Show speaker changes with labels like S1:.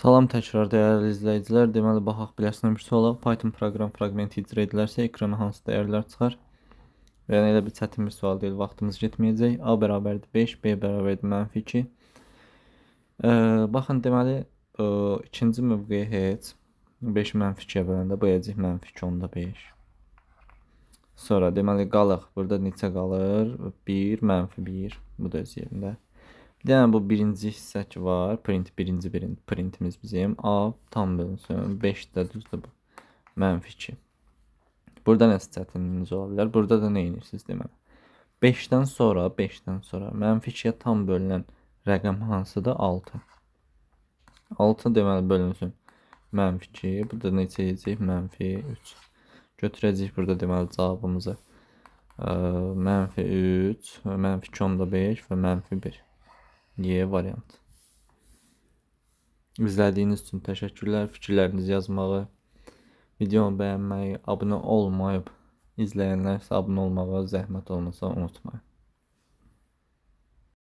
S1: Salam təkrar dəyərli izləyicilər. Deməli, baxaq biləsinə bir suala. Python proqram fraqmenti icra edilərsə ekrana hansı dəyərlər çıxar? Yəni elə bir çətin bir sual deyil, vaxtımız getməyəcək. A bərabərdir 5, B bərabərdir -2. Baxın, deməli, ikinci mövqeyə heç 5 -2-yə böləndə bu edəcək -2/5. Sonra deməli qalıq. Burada neçə qalır? 1, -1. Bu da öz yerində. Yəni bu birinci hissə ki var, birinci printimiz bizim A tam bölünsün 5-də düzdür bu -2. Burada nəsə çətinliyiniz ola bilər. Burada da nə edirsiniz deməli. 5-dən sonra -2-yə tam bölünən rəqəm hansıdır? 6. 6 deməli bölünsün -2. Bu da neçə edəcək? -3. Götürəcəyik burada deməli cavabımızı -3, -2/5 və -1. Y variant. İzlədiyiniz üçün təşəkkürlər. Fikirlərinizi yazmağı, videomu bəyənməyi, abunə olmayıb izləyənlər isə abunə olmağı zəhmət olmasa unutmayın.